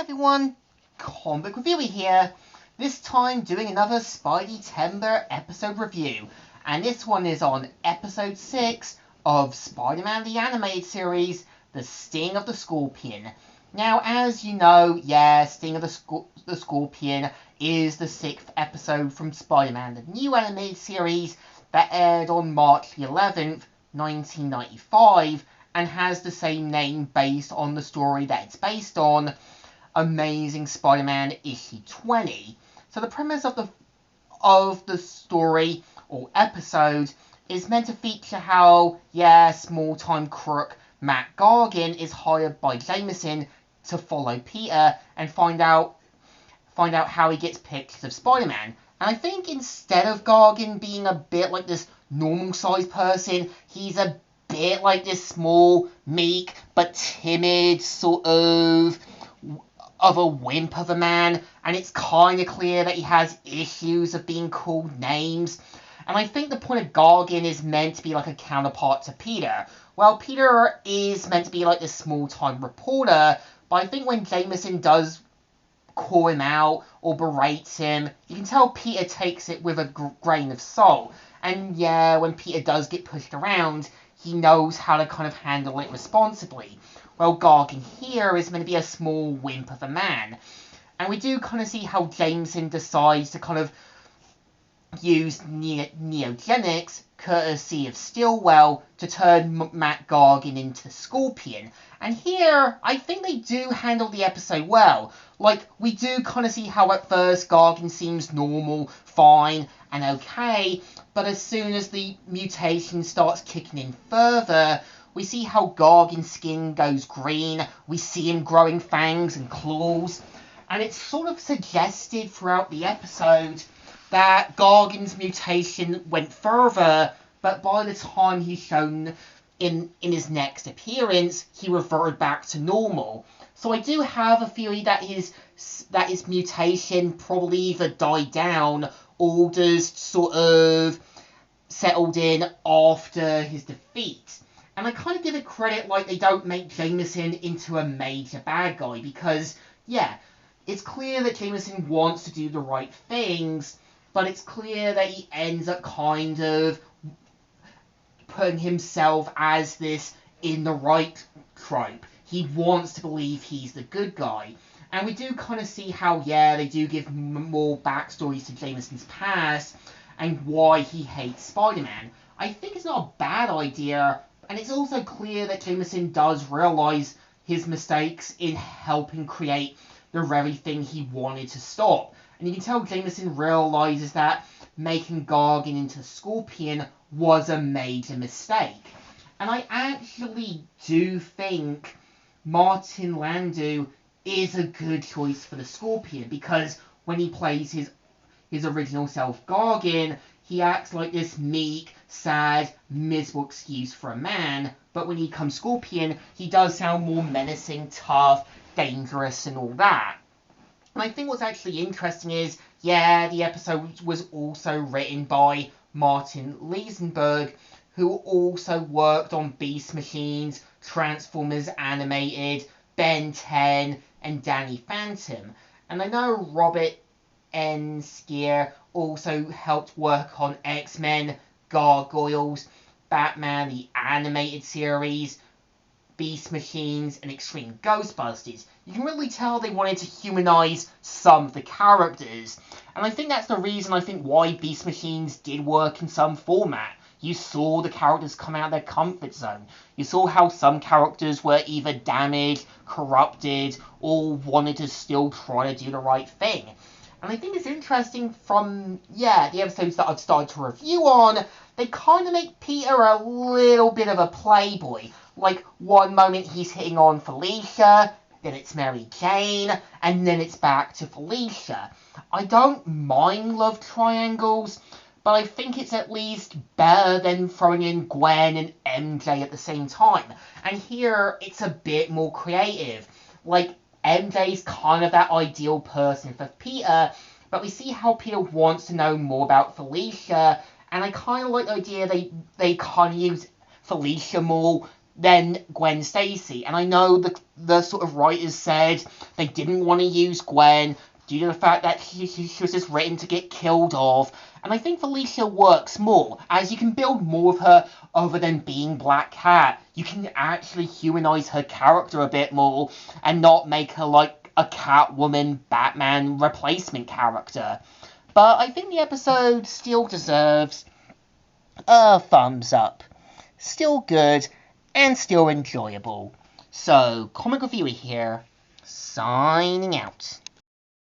everyone, Comic Reviewer here, this time doing another Spidey-tember episode review, and this one is on episode 6 of Spider-Man the Animated Series, The Sting of the Scorpion. Now, as you know, Sting of the Scorpion is the 6th episode from Spider-Man the New Animated Series that aired on March the 11th, 1995, and has the same name based on the story that it's based on, Amazing Spider-Man issue 20. So the premise of the story or episode is meant to feature how, small-time crook Matt Gargan is hired by Jameson to follow Peter and find out how he gets pictures of Spider-Man. And I think instead of Gargan being a bit like this normal-sized person, he's a bit like this small, meek, but timid sort of a wimp of a man, and it's kind of clear that he has issues of being called names. And I think the point of Gargan is meant to be like a counterpart to Peter. Well, Peter is meant to be like this small-time reporter, but I think when Jameson does call him out or berates him, you can tell Peter takes it with a grain of salt. And when Peter does get pushed around, he knows how to kind of handle it responsibly. Well, Gargan here is meant to be a small wimp of a man. And we do kind of see how Jameson decides to kind of use neogenics, courtesy of Stillwell, to turn Matt Gargan into Scorpion. And here, I think they do handle the episode well. Like, we do kind of see how at first Gargan seems normal, fine, and okay, but as soon as the mutation starts kicking in further, we see how Gargan's skin goes green, we see him growing fangs and claws, and it's sort of suggested throughout the episode that Gargan's mutation went further, but by the time he's shown in his next appearance, he reverted back to normal. So I do have a theory that his mutation probably either died down or just sort of settled in after his defeat. And I kind of give it credit, like, they don't make Jameson into a major bad guy, because, it's clear that Jameson wants to do the right things, but it's clear that he ends up kind of putting himself as this in the right trope. He wants to believe he's the good guy. And we do kind of see how, they do give more backstories to Jameson's past and why he hates Spider-Man. I think it's not a bad idea, and it's also clear that Jameson does realize his mistakes in helping create the very thing he wanted to stop. And you can tell Jameson realizes that making Gargan into Scorpion was a major mistake. And I actually do think Martin Landau is a good choice for the Scorpion, because when he plays his original self, Gargan, he acts like this meek, sad, miserable excuse for a man, but when he becomes Scorpion, he does sound more menacing, tough, dangerous, and all that. And I think what's actually interesting is, the episode was also written by Martin Liesenberg, who also worked on Beast Machines, Transformers Animated, Ben 10, and Danny Phantom. And I know Robert N. Skier also helped work on X-Men, Gargoyles, Batman the Animated Series, Beast Machines, and Extreme Ghostbusters. You can really tell they wanted to humanize some of the characters. And I think that's the reason why Beast Machines did work in some format. You saw the characters come out of their comfort zone. You saw how some characters were either damaged, corrupted, or wanted to still try to do the right thing. And I think it's interesting from, the episodes that I've started to review on, they kind of make Peter a little bit of a playboy. Like, one moment he's hitting on Felicia, then it's Mary Jane, and then it's back to Felicia. I don't mind love triangles, but I think it's at least better than throwing in Gwen and MJ at the same time. And here, it's a bit more creative. Like, MJ's kind of that ideal person for Peter, but we see how Peter wants to know more about Felicia, and I kind of like the idea they kind of use Felicia more than Gwen Stacy. And I know the sort of writers said they didn't want to use Gwen due to the fact that she was just written to get killed off. And I think Felicia works more, as you can build more of her other than being Black Cat. You can actually humanize her character a bit more and not make her like a Catwoman, Batman replacement character. But I think the episode still deserves a thumbs up. Still good and still enjoyable. So, Comic Reviewer here, signing out.